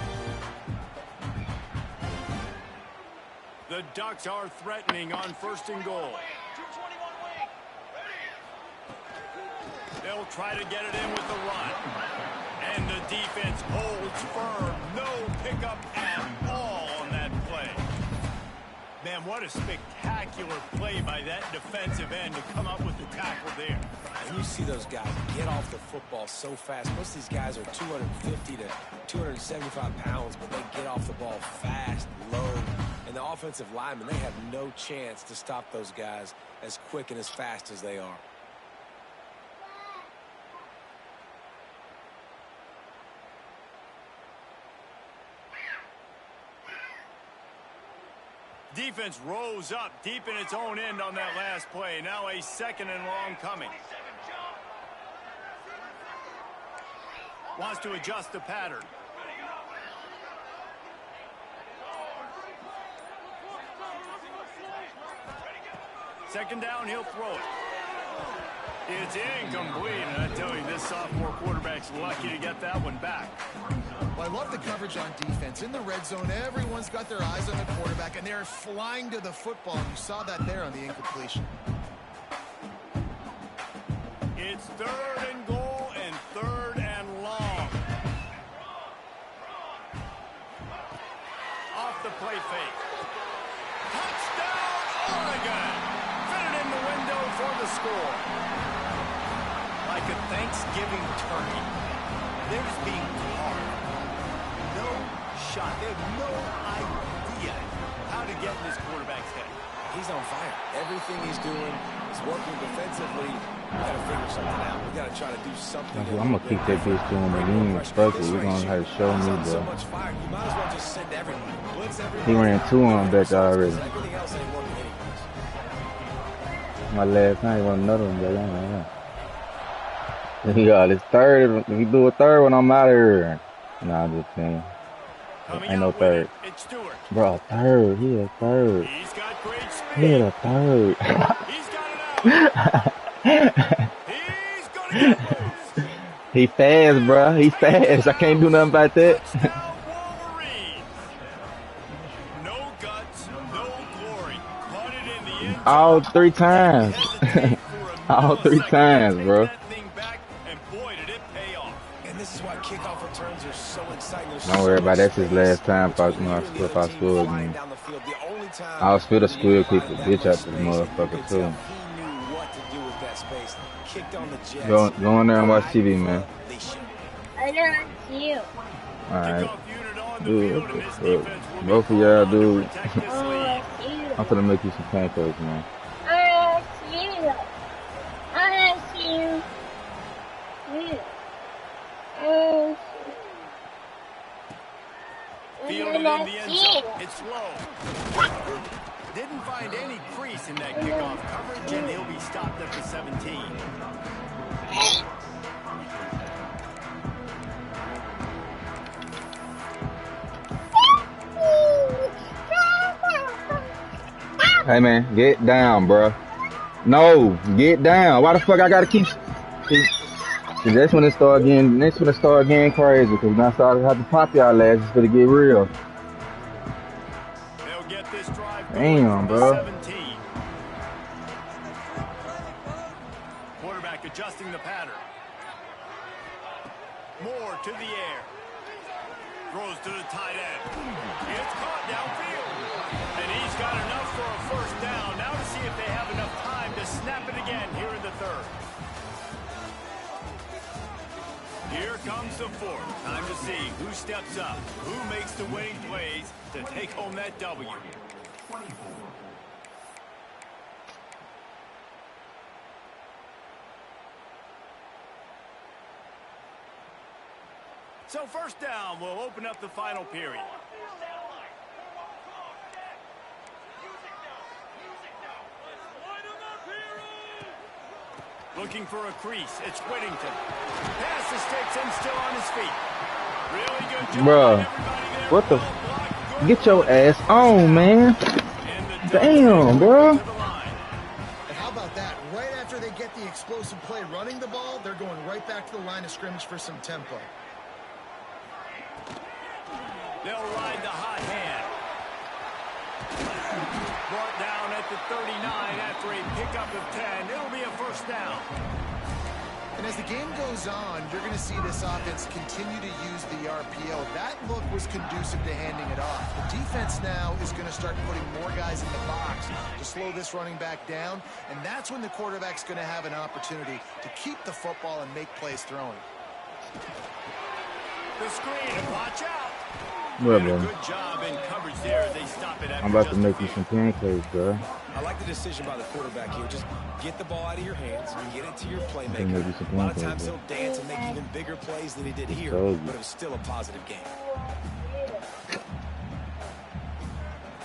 The Ducks are threatening on 1st and goal. They'll try to get it in with the run. And the defense holds firm. No pickup at all on that play. Man, what a spectacular play by that defensive end to come up with the tackle there. And you see those guys get off the football so fast. Most of these guys are 250 to 275 pounds, but they get off the ball fast, low. And the offensive linemen, they have no chance to stop those guys as quick and as fast as they are. Defense rose up deep in its own end on that last play. Now a 2nd and long coming. Wants to adjust the pattern. Second down, he'll throw it. It's incomplete, and I tell you, this sophomore quarterback's lucky to get that one back. Well, I love the coverage on defense. In the red zone, everyone's got their eyes on the quarterback, and they're flying to the football. You saw that there on the incompletion. It's 3rd and goal and 3rd and long. play fake. Touchdown, Oregon! Fit it in the window for the score. Like a Thanksgiving turkey, they're just being carved. No shot. They have no idea how to get in this quarterback's head. He's on fire. Everything he's doing is working defensively. We got to figure something out. We got to try to do something. I'm gonna keep that bitch to him, but he ain't fucking. We're gonna have to show me, So bro. much fire. You might as well just send everyone. Blitz everybody. He ran 2 on back there already. Everything else ain't working anyways. My last night was another one, but I don't know. Yeah, this third. If you do a third one, I'm out of here. Nah, I'm just saying. Ain't no third. It's Stewart. Bro, third. He a third. He's got great speed. He a third. He's got it out. He's gonna get loose. He fast, bro. He fast. I can't do nothing about that. Touchdown, Wolverines. No guts, no glory. Caught it in the end zone. All 3 times. Hesitate for a All 3 millisecond. times, Take bro. that thing back, and boy, did it pay off. And this is why kickoff returns are so exciting. There's Don't worry so about much it. That's his space last time if I between you and the if I other team scored, flying man. down the field. The only time I was fit to when squeal you kick have the that bitch much out this space, motherfucker, you could too. tell he knew what to do with that space. Kicked on the Jets. Go in there and watch TV, man. They should. I know you. Alright. Kickoff unit on the Dude, field, and this look, defense will be both of called y'all, on to dude. protect this Oh, lead. you. I'm gonna make you some pancakes, man. I you. I you. You. Fielded in the end zone. It's low. Didn't find any crease in that kickoff coverage, and he'll be stopped at the 17. Hey, man, get down, bro. No, get down. Why the fuck I gotta keep... See, that's when it start getting... That's when it start getting crazy, because when I started to have to pop y'all asses for to get real. They'll get this drive Damn, going from bro. the 17. Quarterback adjusting the pattern. Moore to the air. Throws to the tight end. It's caught downfield. And he's got enough for a first down. Now to see if they have enough time to snap it again here in the third. Here comes the fourth. Time to see who steps up, who makes the winning plays to take home that W. So first down will open up the final period. Looking for a crease. It's Whittington. Pass the sticks and still on his feet. Really good job. Bruh, what the... Get your ass on, man. Damn, bro. And how about that? Right after they get the explosive play running the ball, they're going right back to the line of scrimmage for some tempo. They'll ride the hot hand. Brought down at the 39 after a pickup of 10. It'll be a first down. And as the game goes on, you're going to see this offense continue to use the RPO. That look was conducive to handing it off. The defense now is going to start putting more guys in the box to slow this running back down, and that's when the quarterback's going to have an opportunity to keep the football and make plays throwing. The screen, and watch out. What, Did a bro? good job in coverage there as they stop it after I'm about just to a make you few. some pancakes, bro. I like the decision by the quarterback here. Just get the ball out of your hands and get it to your Maybe playmaker. some A lot of pancakes, times bro. he'll dance and make even bigger plays than he did here, told you. but it was still a positive game.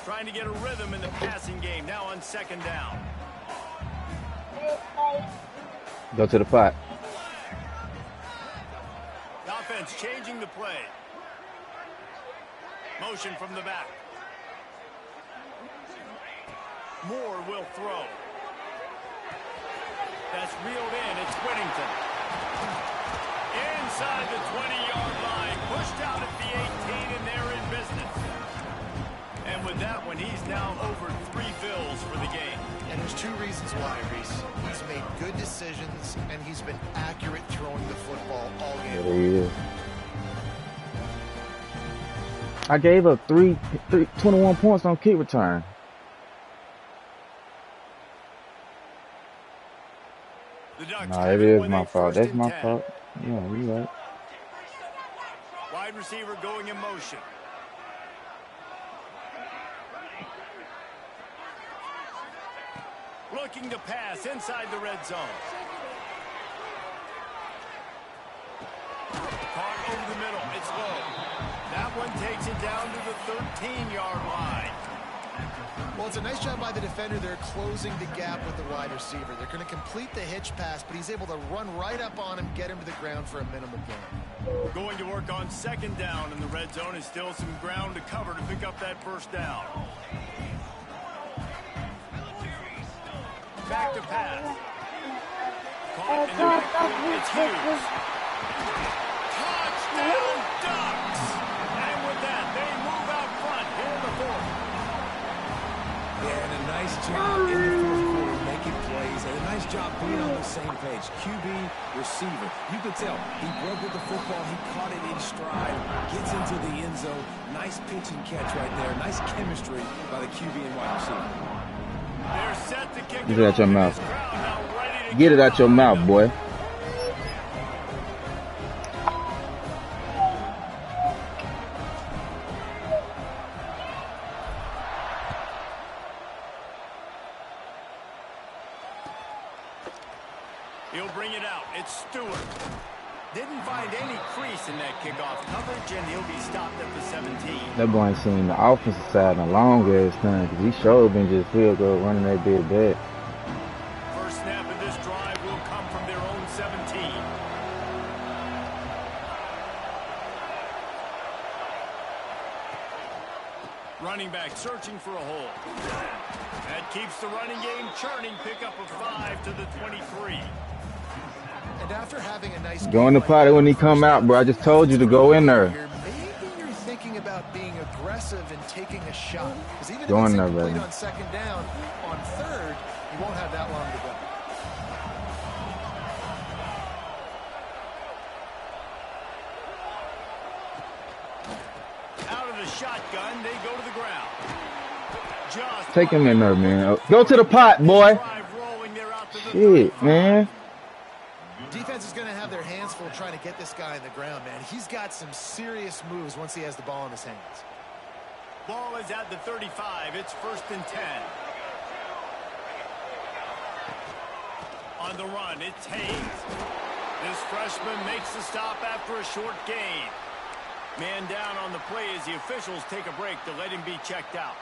Trying to get a rhythm in the passing game. Now on second down. Go to the pot. The offense changing the play. Motion from the back. Moore will throw. That's reeled in. It's Whittington. Inside the 20-yard line. Pushed out at the 18, and they're in business. And with that one, he's now over 3 fills for the game. And there's 2 reasons why, Reese. He's made good decisions, and he's been accurate throwing the football all game There long. he is. I gave up 21 points on kick return. The Ducks Nah, have it it is with my a fault. first That's and my 10. fault. Yeah, you right. Wide receiver going in motion. Looking to pass inside the red zone. Caught over the middle. It's low. That one takes it down to the 13-yard line. Well, it's a nice job by the defender. They're closing the gap with the wide receiver. They're going to complete the hitch pass, but he's able to run right up on him, get him to the ground for a minimum gain. Going to work on second down in the red zone. Is still some ground to cover to pick up that first down. Back to pass. Caught in the backfield. It's Hughes. Touchdown Ducks! And with that, they move out front here in the fourth. Yeah, and a nice job in the fourth quarter making plays, and a nice job being on the same page. QB, receiver. You could tell he broke with the football. He caught it in stride, gets into the end zone. Nice pitch and catch right there. Nice chemistry by the QB and wide receiver. They're set to kick Get it it out your off. mouth. This crowd now ready to Get it out your mouth, boy. He'll bring it out. It's Stewart. Didn't find any crease in that kickoff coverage, and he'll be stopped at the 17. That boy ain't seen the offensive side in a long ass time because he sure been just field goal running that big back. First snap of this drive will come from their own 17. Running back searching for a hole. That keeps the running game churning. Pickup of 5 to the 23. And after having a nice Go in the potty when he come out, bro. I just told you to go in there. Maybe you're thinking about being aggressive and taking a shot. Because even Go if it's in there, incomplete baby. on second down, on third, you won't have that long to go. Out of the shotgun, they go to the ground. Just Take him in there, man. Go to the pot, boy. drive rolling. They're out to the Shit, 35. man. Defense is going to have their hands full trying to get this guy on the ground, man. He's got some serious moves once he has the ball in his hands. Ball is at the 35. It's first and 10. On the run, it's Hayes. This freshman makes the stop after a short gain. Man down on the play as the officials take a break to let him be checked out.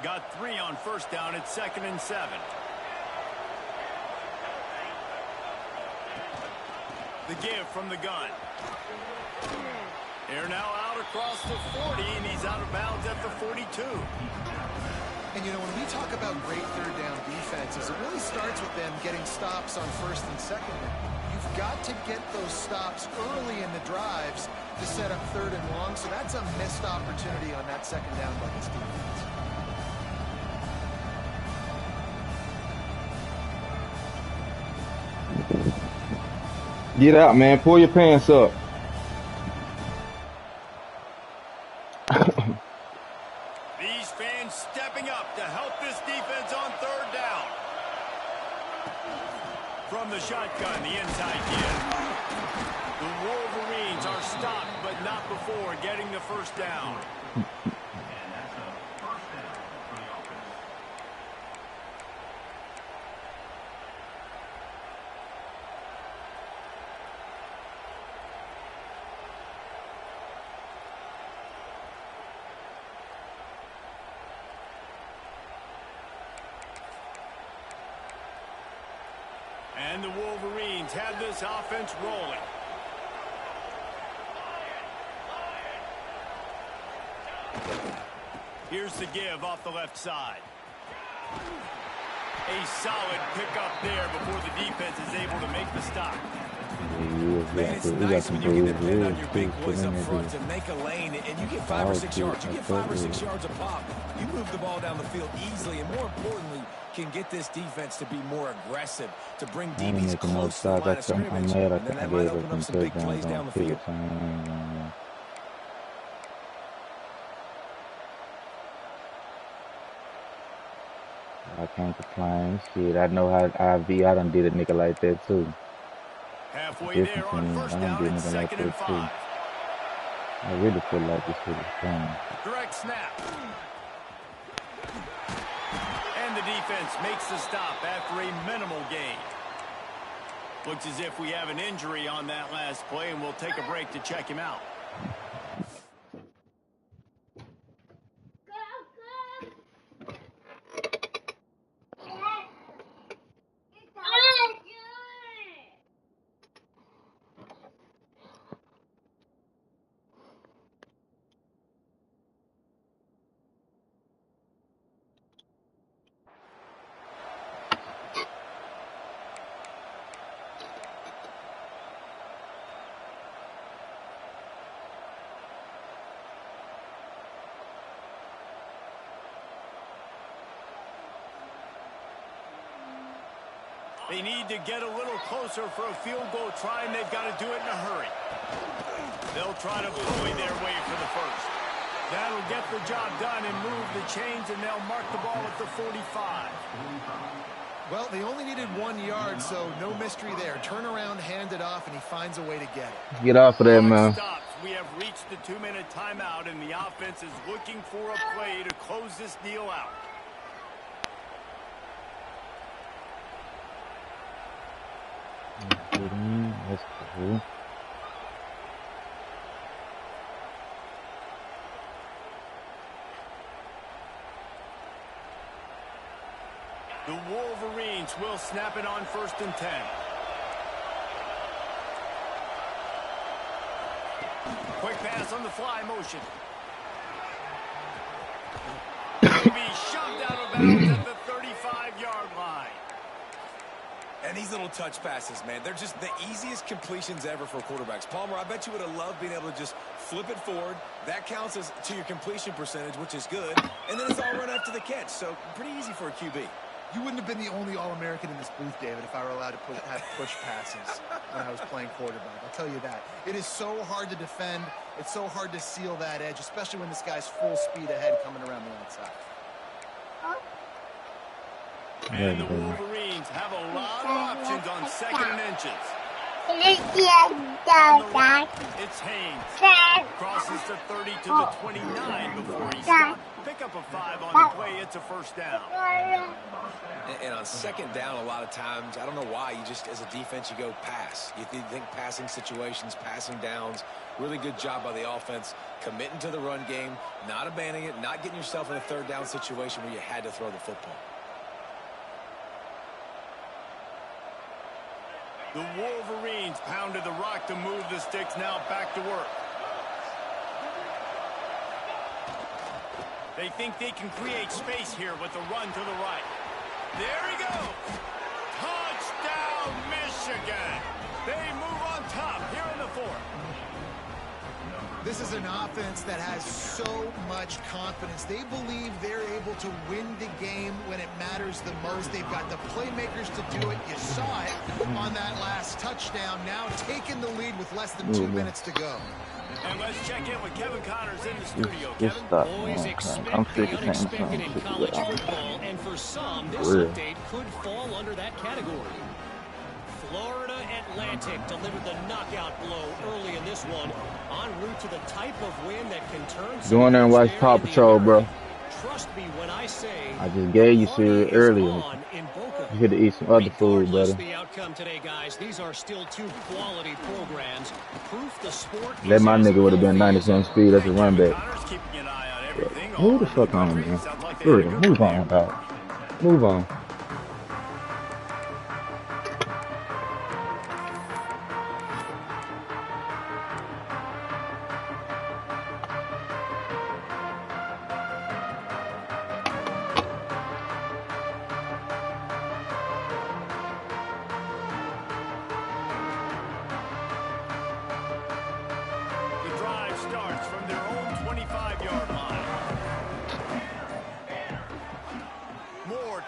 Got 3 on first down. It's 2nd and 7. The give from the gun. They're now out across the 40, and he's out of bounds at the 42. And, you know, when we talk about great third down defenses, it really starts with them getting stops on first and second down. You've got to get those stops early in the drives to set up third and long, so that's a missed opportunity on that second down by this defense. Get out, man. Pull your pants up. These fans stepping up to help this defense on third down. From the shotgun, the inside give. The Wolverines are stopped, but not before getting the first down. And the Wolverines have this offense rolling. Here's the give off the left side. A solid pickup there before the defense is able to make the stop. Man, it's We got nice some when you get to bruised depend on rules your too. big Shit boys in up there, front dude. to make a lane, and you get 5 or Dog 6 shit. yards. You I get fuck 5 or 6 with it. yards a pop. You move the ball down the field easily, and more importantly, can get this defense to be more aggressive, to bring I ain't DBs making no close to the shots. line of I'm scrimmage, mad and then I that might gave up open up some some big touchdowns plays on down the field. Pitts. I can't complain. Shit, I know how I be. I done did a nigga like that too. Halfway Different there on team. first I done down did a and nigga like 2nd and that too. 5. I really feel like this shit is fun. Direct snap. And the defense makes the stop after a minimal gain. Looks as if we have an injury on that last play, and we'll take a break to check him out. They need to get a little closer for a field goal try, and they've got to do it in a hurry. They'll try to bully their way for the first. That'll get the job done and move the chains, and they'll mark the ball at the 45. Well, they only needed 1 yard, so no mystery there. Turn around, hand it off, and he finds a way to get it. Get off of that, Clock man. stops. We have reached the 2-minute timeout, and the offense is looking for a play to close this deal out. That's cool. The Wolverines will snap it on 1st and 10. Quick pass on the fly motion. He'll be shoved out of bounds at the 35-yard line. And these little touch passes, man, they're just the easiest completions ever for quarterbacks. Palmer, I bet you would have loved being able to just flip it forward. That counts as to your completion percentage, which is good. And then it's all run after the catch, so pretty easy for a QB. You wouldn't have been the only All-American in this booth, David, if I were allowed to have push passes when I was playing quarterback. I'll tell you that. It is so hard to defend. It's so hard to seal that edge, especially when this guy's full speed ahead coming around the outside. And the Wolverines have a lot of options on 2nd and inches. It's Haynes. Crosses the 30 to the 29 before he stopped. Pick up a 5 on the play. It's a first down. And on 2nd down, a lot of times, I don't know why, you just, as a defense, you go pass. You think passing situations, passing downs. Really good job by the offense, committing to the run game, not abandoning it, not getting yourself in a 3rd down situation where you had to throw the football. The Wolverines pounded the rock to move the sticks. Now back to work. They think they can create space here with the run to the right. There he goes. Touchdown, Michigan. They move on top here in the 4th. This is an offense that has so much confidence. They believe they're able to win the game when it matters the most. They've got the playmakers to do it. You saw it on that last touchdown. Now taking the lead with less than 2 minutes to go. And let's check in with Kevin Connors in the studio. Just Kevin? stop. Always I'm expect sick the of saying unexpected in something. college football, and for some, this Real. update could fall under that category. Florida Atlantic delivered the knockout blow early in this one, en route to the type of win that can turn. Go in there and watch Paw Patrol, bro. Trust me when I say I just gave you cereal earlier. on in Boca. You had to eat some other food, Regardless brother. the outcome today, guys, these are still 2 quality programs. Proof the sport That my nigga would have been 90% speed as a run back. Connors keeping an eye on everything. Move the fuck on, man. For real, move on, dog. Move on.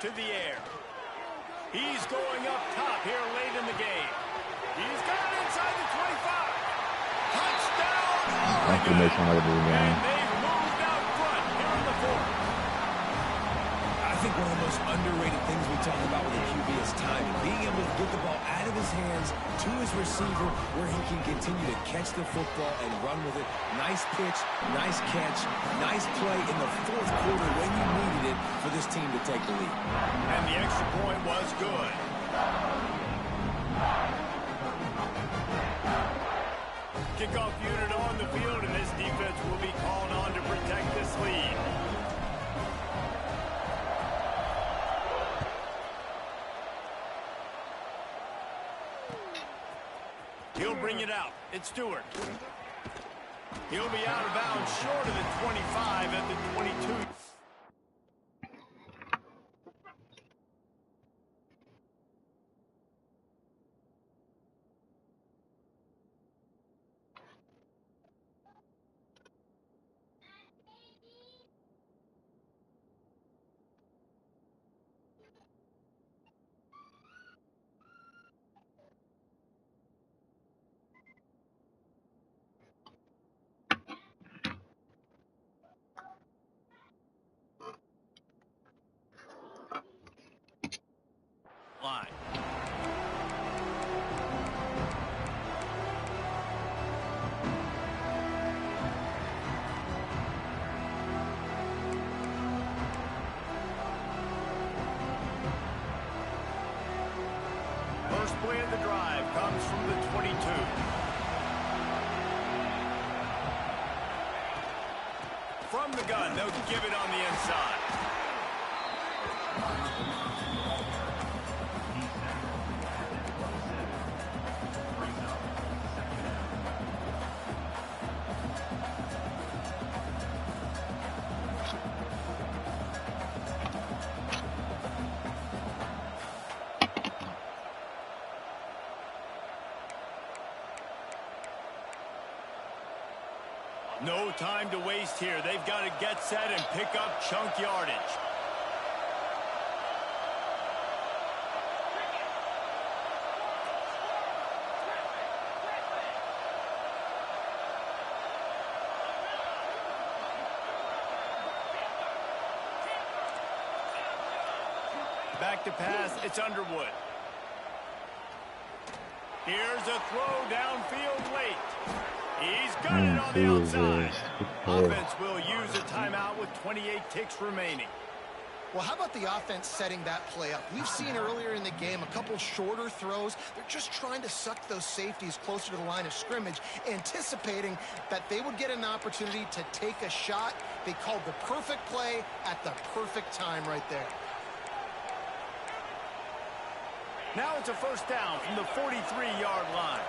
to the air. He's going up top here late in the game. He's got it inside the 25. Touchdown, That's what makes somebody do the game. and they've moved out front here in the fourth. I think one of the most underrated things we talk about with a QB is timing. Being able to get the ball out of his hands to his receiver where he can continue to catch the football and run with it. Nice pitch, nice catch, nice play in the fourth quarter when you needed it for this team to take the lead. And the extra point was good. Kickoff unit on the field, and this defense will be called on to protect this lead. He'll bring it out. It's Stewart. He'll be out of bounds short of the 25 at the 22. Line. First play of the drive comes from the 22. From the gun, they'll give it on the inside. No time to waste here. They've got to get set and pick up chunk yardage. Back to pass, it's Underwood. Here's a throw downfield late. He's got it on the outside. Offense will use a timeout with 28 ticks remaining. Well, how about the offense setting that play up? We've seen earlier in the game a couple shorter throws. They're just trying to suck those safeties closer to the line of scrimmage, anticipating that they would get an opportunity to take a shot. They called the perfect play at the perfect time right there. Now it's a first down from the 43-yard line.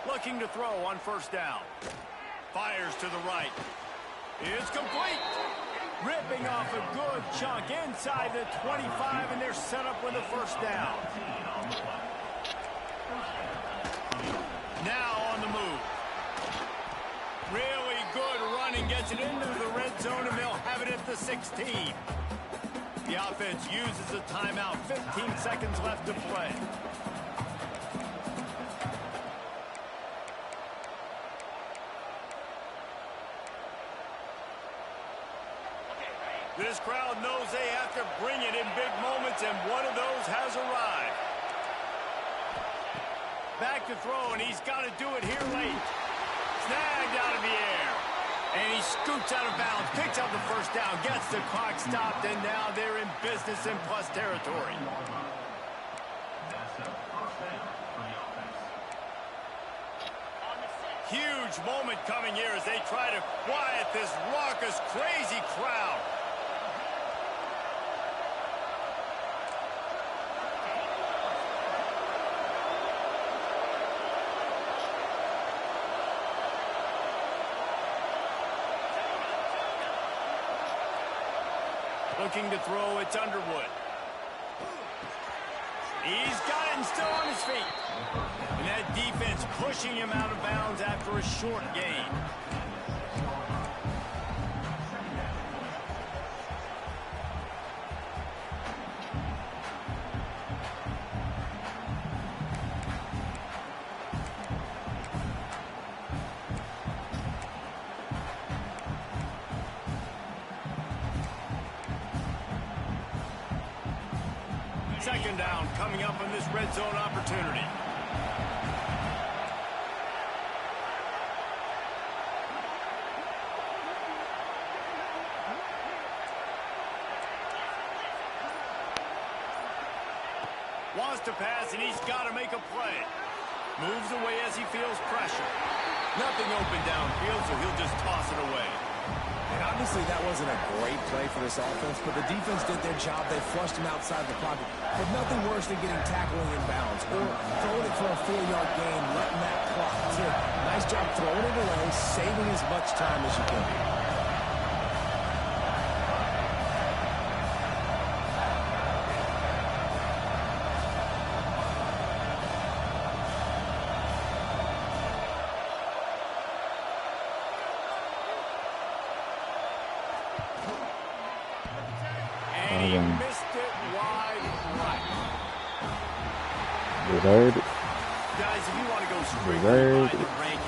Looking to throw on first down. Fires to the right. It's complete. Ripping off a good chunk inside the 25, and they're set up with a first down. Now on the move. Really good running, gets it into the red zone, and they'll have it at the 16. The offense uses a timeout. 15 seconds left to play. This crowd knows they have to bring it in big moments, and one of those has arrived. Back to throw, and he's got to do it here late. Snagged out of the air. And he scoots out of bounds, picks up the first down, gets the clock stopped, and now they're in business in plus territory. Huge moment coming here as they try to quiet this raucous, crazy crowd. Looking to throw, it's Underwood. He's got it and still on his feet. And that defense pushing him out of bounds after a short gain. Second down coming up in this red zone opportunity. Wants to pass, and he's got to make a play. Moves away as he feels pressure. Nothing open downfield, so he'll just toss it away. And obviously that wasn't a great play for this offense, but the defense did their job. They flushed him outside the pocket. But nothing worse than getting tackling in bounds or throwing it for a 4-yard gain, letting that clock tick. Nice job throwing it away, saving as much time as you can. And he missed it wide right. Reserved. Guys, if you want to go straight by the ranking